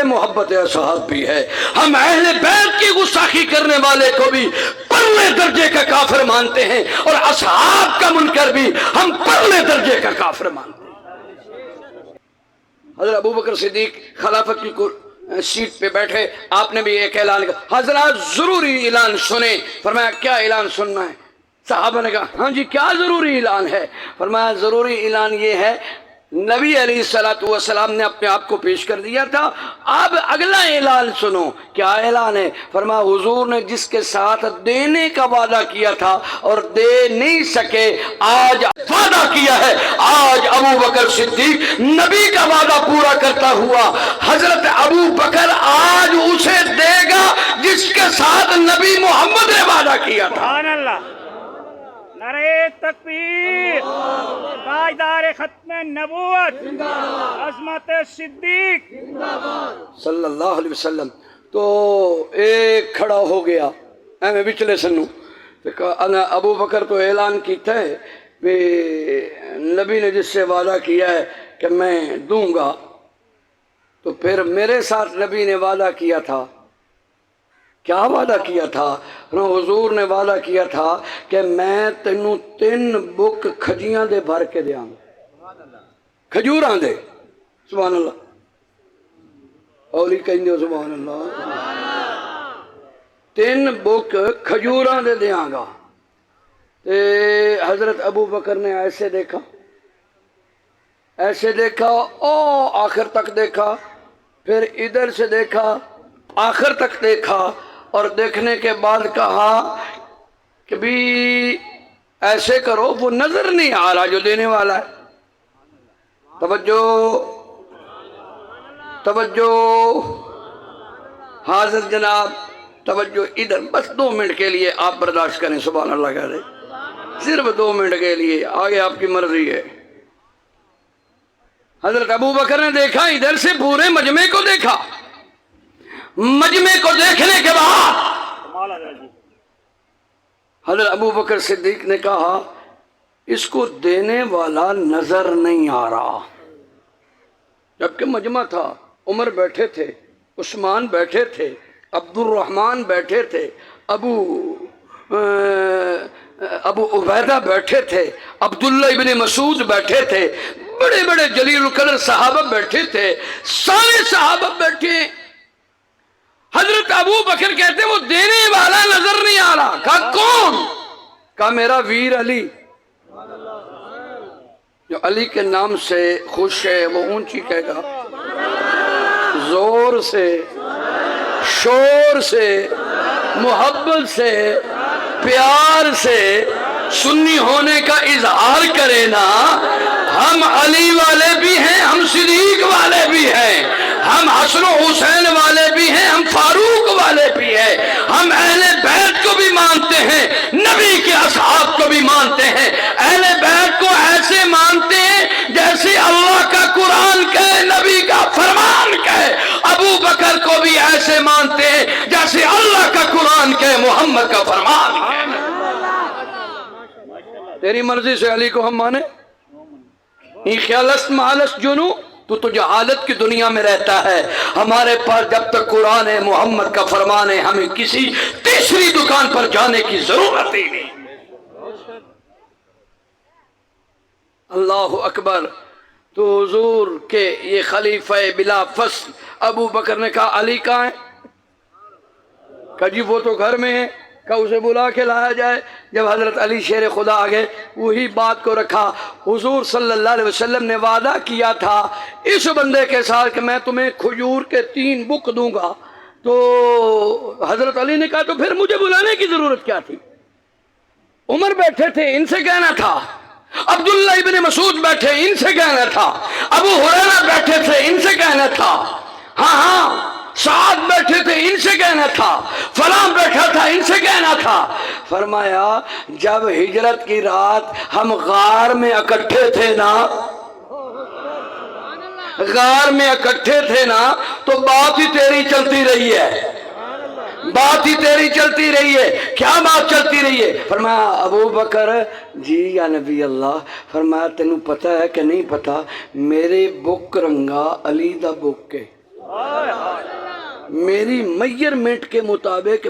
محبت اصحاب بھی ہے۔ ہم اہل بیت کی گستاخی کرنے والے کو بھی پرلے درجے کا کافر مانتے ہیں، اور اصحاب کا منکر بھی ہم پرلے درجے کا کافر مانتے ہیں۔ حضرت ابو بکر صدیق خلافت کی سیٹ پہ بیٹھے، آپ نے بھی ایک اعلان کیا، حضرات ضروری اعلان سنیں۔ فرمایا کیا اعلان سننا ہے؟ صحابہ نے کہا ہاں جی کیا ضروری اعلان ہے؟ فرمایا ضروری اعلان یہ ہے، نبی علیہ السلام نے اپنے آپ کو پیش کر دیا تھا، اب اگلا اعلان سنو۔ کیا اعلان ہے؟ فرمایا حضور نے جس کے ساتھ دینے کا وعدہ کیا تھا اور دے نہیں سکے، آج وعدہ کیا ہے، آج ابو بکر صدیق نبی کا وعدہ پورا کرتا ہوا حضرت ابو بکر آج اسے دے گا جس کے ساتھ نبی محمد نے وعدہ کیا تھا۔ سبحان اللہ، نعرہ تکبیر، تاجدار ختم نبوت عظمت صدیق صلی اللہ علیہ وسلم۔ تو ایک کھڑا ہو گیا میں بچلے سنوں، ابو بکر تو اعلان کیتا ہے کہ نبی نے جس سے وعدہ کیا ہے کہ میں دوں گا، تو پھر میرے ساتھ نبی نے وعدہ کیا تھا، کیا وعدہ کیا تھا؟ حضور نے وعدہ کیا تھا کہ میں تینوں 3 بک کھجیاں دے بھر کے دیاں گا، کھجوراں دے۔ سبحان اللہ، اولی کہیں دے سبحان اللہ۔ 3 بک کھجوراں دے دیاں گا۔ حضرت ابو بکر نے ایسے دیکھا، ایسے دیکھا، آخر تک دیکھا، پھر ادھر سے دیکھا، آخر تک دیکھا، اور دیکھنے کے بعد کہا کہ بھی ایسے کرو، وہ نظر نہیں آ رہا جو دینے والا ہے۔ توجہ توجہ، حاضر جناب توجہ، ادھر بس 2 منٹ کے لیے آپ برداشت کریں، سبحان اللہ کہہ رہے، صرف 2 منٹ کے لیے، آگے آپ کی مرضی ہے۔ حضرت ابو بکر نے دیکھا، ادھر سے پورے مجمع کو دیکھا، مجمع کو دیکھنے کے بعد حضرت ابو بکر صدیق نے کہا اس کو دینے والا نظر نہیں آ رہا۔ جبکہ مجمع تھا، عمر بیٹھے تھے، عثمان بیٹھے تھے، عبد الرحمن بیٹھے تھے، ابو عبیدہ بیٹھے تھے، عبداللہ ابن مسعود بیٹھے تھے، بڑے بڑے جلیل القدر صحابہ بیٹھے تھے، سارے صحابہ بیٹھے۔ حضرت ابو بکر کہتے وہ دینے والا نظر نہیں آ رہا۔ کہا کون؟ کہا میرا ویر علی، جو علی کے نام سے خوش ہے، وہ اونچی کہے گا، زور سے، شور سے، محبت سے، پیار سے سنی ہونے کا اظہار کرے نا۔ ہم علی والے بھی ہیں، ہم صدیق والے بھی ہیں، ہم حسن و حسین والے بھی ہیں، ہم فاروق والے بھی ہیں، ہم اہل بیت کو بھی مانتے ہیں، نبی کے اصحاب کو بھی مانتے ہیں۔ اہل بیت کو ایسے مانتے ہیں جیسے اللہ کا قرآن کہے، نبی کا فرمان کہے۔ ابو بکر کو بھی ایسے مانتے ہیں جیسے اللہ کا قرآن کہے، محمد کا فرمان کہے۔ تیری مرضی سے علی کو ہم مانے؟ خیالست مالست جنو، تو جہالت کی دنیا میں رہتا ہے۔ ہمارے پاس جب تک قرآن ہے، محمد کا فرمان ہے، ہمیں کسی تیسری دکان پر جانے کی ضرورت ہی نہیں۔ اللہ اکبر۔ تو حضور کے یہ خلیفہ بلا فصل ابو بکر نے کہا علی کہاں ہے؟ کہا جی وہ تو گھر میں ہے، کہا اسے بلا کے لایا جائے۔ جب حضرت علی شیر خدا آگئے، وہی بات کو رکھا۔ حضور صلی اللہ علیہ وسلم نے وعدہ کیا تھا اس بندے کے ساتھ کہ میں تمہیں کھجور کے 3 بک دوں گا، تو حضرت علی نے کہا تو پھر مجھے بلانے کی ضرورت کیا تھی؟ عمر بیٹھے تھے، ان سے کہنا تھا، عبداللہ ابن مسعود بیٹھے، ان سے کہنا تھا، ابو ہریرہ بیٹھے تھے، ان سے کہنا تھا، ہاں سعد بیٹھے تھے، ان سے کہنا تھا، فلاں بیٹھا تھا، ان سے کہنا تھا۔ فرمایا جب ہجرت کی رات ہم غار میں اکٹھے تھے نا، غار میں اکٹھے تھے نا، تو بات ہی تیری چلتی رہی ہے، بات ہی تیری چلتی رہی ہے۔ کیا بات چلتی رہی ہے؟ فرمایا ابو بکر جی یا نبی اللہ، فرمایا تینوں پتہ ہے کہ نہیں پتہ، میرے بک رنگا علی دا بک ہے۔ میری میجرمنٹ کے مطابق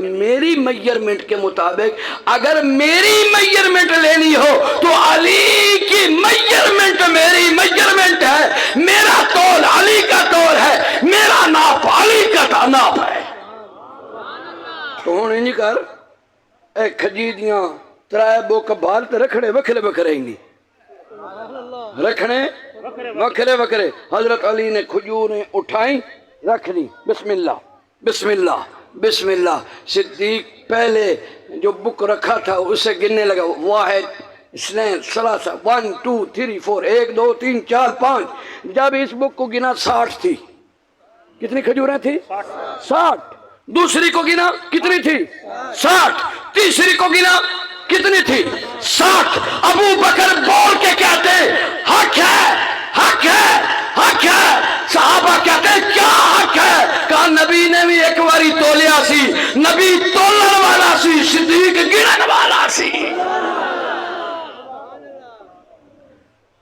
اگر میری میجرمنٹ لینی ہو تو علی کی میجرمنٹ میری میجرمنٹ ہے، میرا تول علی کا تول ہے، میرا ناپ علی کا ناپ ہے۔ تو ہوں نہیں کر اے کھجیدیاں ترائے بوک بال تے رکھڑے وکھرے وکھرے ہی رکھنے وکھرے وکھرے۔ حضرت علی نے کھجوریں اٹھائیں رکھ دی، بسم اللہ بسم اللہ بسم اللہ۔ صدیق پہلے جو بک رکھا تھا اسے گننے لگا، واحد اثنین ثلاثہ، 1 2 3 4، 1 2 3 4 5۔ جب اس بک کو گنا 60 تھی۔ کتنی کھجوریں تھی؟ 60۔ دوسری کو گنا کتنی تھی؟ 60۔ تیسری کو گنا کتنی تھی؟ 60۔ ابو بکر بول کے کہتے حق ہے حق ہے حق ہے۔ صحابہ کہتے کیا حق ہے؟ کہا نبی نے بھی ایک باری تولیا سی، نبی تولن والا سی، صدیق گنن والا سی۔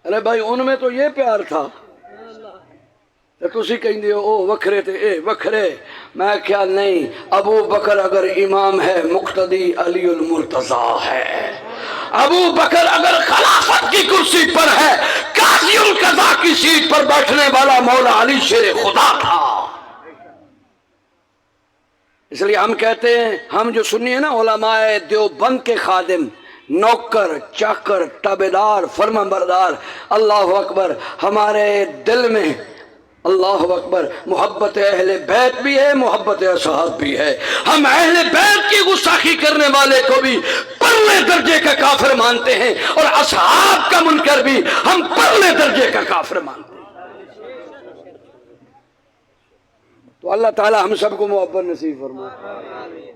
ارے بھائی ان میں تو یہ پیار تھا، تسی کہیں دیو او وکھرے تھے اے وکھرے۔ میں خیال نہیں، ابو بکر اگر امام ہے مقتدی علی المرتضیٰ ہے۔ ابو بکر اگر خلافت کی کرسی پر ہے، قاضی القضا کی سیٹ پر بیٹھنے والا مولا علی شیر خدا تھا۔ اس لیے ہم کہتے ہیں، ہم جو سنی ہیں نا علماء دیوبند کے خادم، نوکر چاکر تابعدار فرما بردار، اللہ اکبر، ہمارے دل میں اللہ اکبر محبت اہل بیت بھی ہے، محبت اصحاب بھی ہے۔ ہم اہل بیت کی گستاخی کرنے والے کو بھی پرلے درجے کا کافر مانتے ہیں، اور اصحاب کا منکر بھی ہم پرلے درجے کا کافر مانتے ہیں۔ تو اللہ تعالی ہم سب کو محبت نصیب فرمائے۔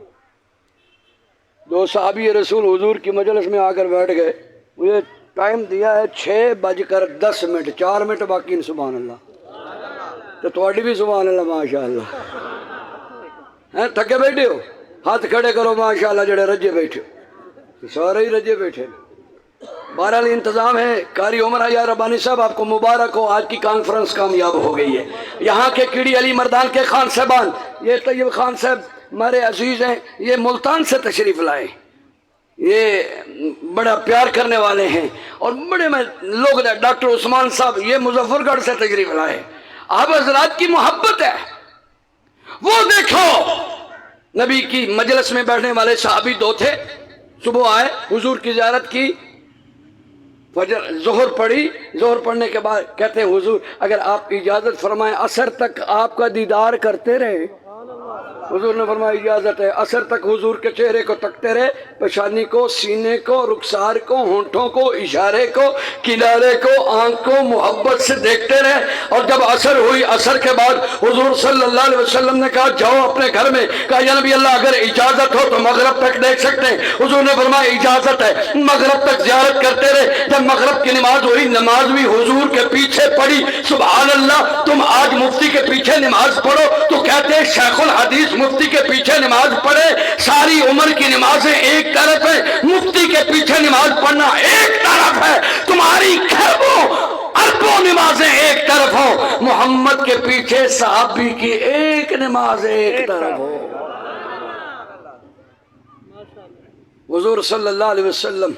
دو صحابی رسول حضور کی مجلس میں آ کر بیٹھ گئے، مجھے ٹائم دیا ہے 6:10، 4 منٹ باقی۔ سبحان اللہ۔ تو تھوڑی بھی سبحان اللہ ماشاءاللہ۔ تھکے بیٹھے ہو؟ ہاتھ کھڑے کرو ماشاءاللہ جڑے رجے بیٹھے ہو، سارے ہی رجے بیٹھے۔ بہرحال انتظام ہے۔ قاری عمر حیا ربانی صاحب آپ کو مبارک ہو، آج کی کانفرنس کامیاب ہو گئی ہے۔ یہاں کے کیڑی علی مردان کے خان صاحبان، یہ طیب خان صاحب ہمارے عزیز ہیں، یہ ملتان سے تشریف لائے، یہ بڑا پیار کرنے والے ہیں اور بڑے لوگ۔ ڈاکٹر عثمان صاحب یہ مظفر گڑھ سے تشریف لائے۔ آپ حضرات کی محبت ہے۔ وہ دیکھو نبی کی مجلس میں بیٹھنے والے صحابی 2 تھے، صبح آئے، حضور کی زیارت کی، فجر ظہر پڑھی، ظہر پڑھنے کے بعد کہتے ہیں حضور اگر آپ اجازت فرمائیں عصر تک آپ کا دیدار کرتے رہے۔ حضور نے فرمایا اجازت ہے۔ عصر تک حضور کے چہرے کو تکتے رہے، پیشانی کو، سینے کو، رخسار کو، ہونٹوں کو، اشارے کو، کنارے کو، آنکھ کو محبت سے دیکھتے رہے۔ اور جب عصر ہوئی، عصر کے بعد حضور صلی اللہ علیہ وسلم نے کہا جاؤ اپنے گھر میں۔ کہا یا نبی اللہ اگر اجازت ہو تو مغرب تک دیکھ سکتے ہیں۔ حضور نے فرمایا اجازت ہے۔ مغرب تک زیارت کرتے رہے۔ جب مغرب کی نماز ہوئی، نماز بھی حضور کے پیچھے پڑھی۔ سبحان اللہ۔ تم آج مفتی کے پیچھے نماز پڑھو تو کہتے ہیں شیخ الحدیث مفتی کے پیچھے نماز پڑھے۔ ساری عمر کی نمازیں ایک طرف ہے، مفتی کے پیچھے نماز پڑھنا ایک طرف ہے۔ تمہاری کھربوں اربوں نمازیں ایک طرف ہو، محمد کے پیچھے صحابی کی ایک نماز ایک طرف ہو۔ حضور صلی اللہ علیہ وسلم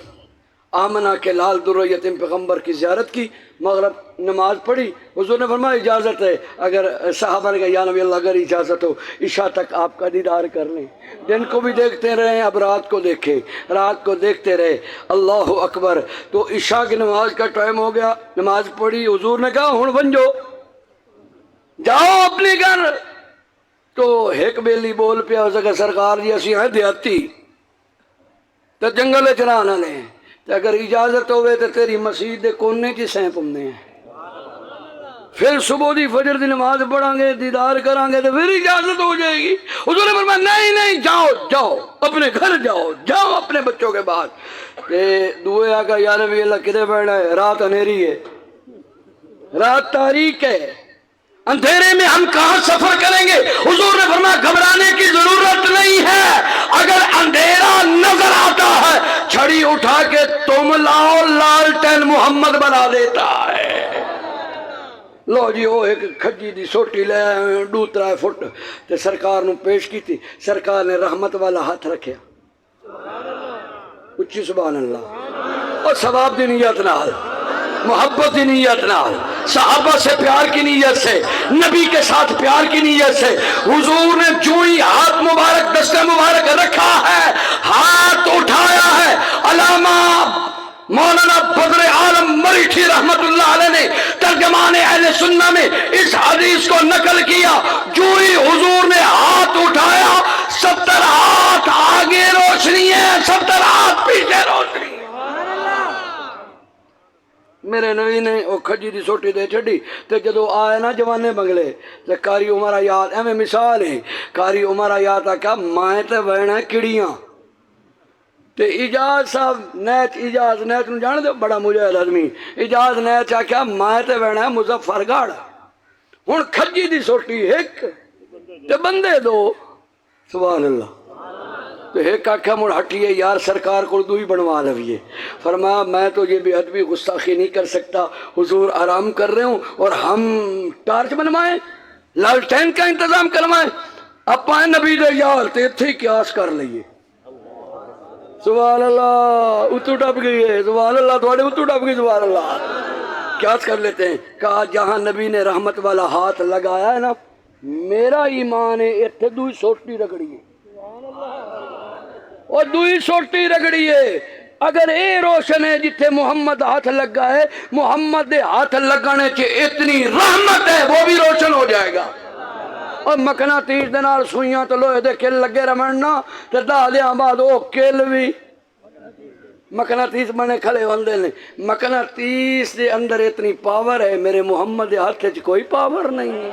آمنہ کے لال در یتیم پیغمبر کی زیارت کی، مغرب نماز پڑھی۔ حضور نے فرمایا اجازت ہے۔ اگر صحابہ نے کہا یا نبی اللہ اگر اجازت ہو عشاء تک آپ کا دیدار کر لیں۔ دن کو بھی دیکھتے رہے، اب رات کو دیکھیں، رات کو دیکھتے رہے۔ اللہ اکبر۔ تو عشاء کی نماز کا ٹائم ہو گیا، نماز پڑھی۔ حضور نے کہا ہن بن جاؤ اپنے گھر۔ تو ایک بیلی بول پیا اس کہ سرکار جی اسی ہیں دیہاتی تو جنگل چلا نہ لیں، اگر اجازت ہوئے تو تیری مسجد دے کونے کی سین پمنے ہیں، پھر صبح دی فجر دی نماز پڑھیں گے، دیدار کریں گے تو پھر اجازت ہو جائے گی۔ حضور نے فرمایا نہیں نہیں جاؤ جاؤ اپنے گھر جاؤ، جاؤ اپنے بچوں کے بعد۔ دوئے آگا یا نبی اللہ کدھر بیٹھا ہے؟ رات انھیری ہے، رات تاریک ہے، اندھیرے میں ہم کہاں سفر کریں گے؟ حضور نے فرمایا گھبرانے کی ضرورت نہیں ہے، اگر اندھیرا نظر آتا ہے چھڑی اٹھا کے تم لاؤ، لالٹین محمد بنا دیتا ہے۔ لو جی وہ ایک کھجی دی سوٹی لے آئے 2-3 فٹ تے سرکار نو پیش کی تھی، سرکار نے رحمت والا ہاتھ رکھیا، اچھی سبحان اللہ، اور ثواب دی نیت نال، محبت کی نیت نال، صحابہ سے پیار کی نیت سے، نبی کے ساتھ پیار کی نیت سے حضور نے جو ہی ہاتھ مبارک دستہ مبارک رکھا ہے، ہاتھ اٹھایا ہے، علامہ مولانا بدر عالم مریٹھی رحمت اللہ علیہ نے ترجمان اہل سنہ میں اس حدیث کو نقل کیا، جو ہی حضور نے ہاتھ اٹھایا 70 ہاتھ آگے روشنی ہے، 70 ہاتھ پیچھے روشنی ہے۔ میرے نبی نے وہ کھجی دی سوٹی دے چھڑی تے جدو آئے نا جوانے بنگلے تے کاری عمرہ یاد ایویں مثال ہے، کاری عمرہ یاد آکھا مائیں تے وینا کڑیاں تے اجاز صاحب نیت اجاز نیت نو جان دے بڑا مجاہد آدمی اجاز نیت آکھا مائیں تے وینا مظفر گڑھ، ہن کھجی دی سوٹی ایک تے بندے دو، سبحان اللہ، تو ایک آکھا مڑ ہٹیے یار سرکار کو دوئی بنوا لویے، فرمایا میں تو یہ بے ادبی گستاخی نہیں کر سکتا، حضور آرام کر رہے ہوں اور ہم ٹارچ بنوائیں، لالٹین کا انتظام کروائیں، اب پائیں نبی دے یار تے تھی قیاس کر لئیے، سبحان اللہ، اتو ڈب گئی ہے، سبحان اللہ، تھوڑے اتو ڈب گئی، سبحان اللہ، قیاس کر لیتے ہیں، کہا جہاں نبی نے رحمت والا ہاتھ لگایا ہے نا، میرا ایمان ہے اتھے دوئی سوٹی رگڑی ہے، اور دوئی سوٹی رگڑی ہے، اگر اے روشن ہے جتھے محمد ہاتھ لگا ہے، محمد دے ہاتھ لگانے چے اتنی رحمت ہے وہ بھی روشن ہو جائے گا، اور مکنا 30 دنار سوئیاں تو لوہے دے کل لگے رمڑنا تے دا دیاں بعد او کل بھی مکنا 30 بنے کھلے ہوندے نے، مکنا 30 دے اندر اتنی پاور ہے، میرے محمد دے ہاتھ چ کوئی پاور نہیں ہے،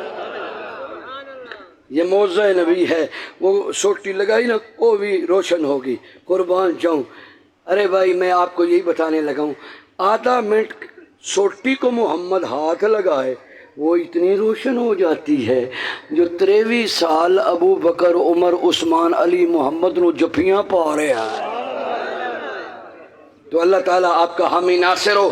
یہ موضع نبی ہے، وہ سوٹی لگائی نا وہ بھی روشن ہوگی، قربان جاؤں۔ ارے بھائی میں آپ کو یہی بتانے لگا ہوں، آدھا منٹ سوٹی کو محمد ہاتھ لگائے وہ اتنی روشن ہو جاتی ہے جو 23 سال ابو بکر عمر عثمان علی محمد نو جفیاں پا رہے ہیں، تو اللہ تعالیٰ آپ کا حامی ناصر ہو۔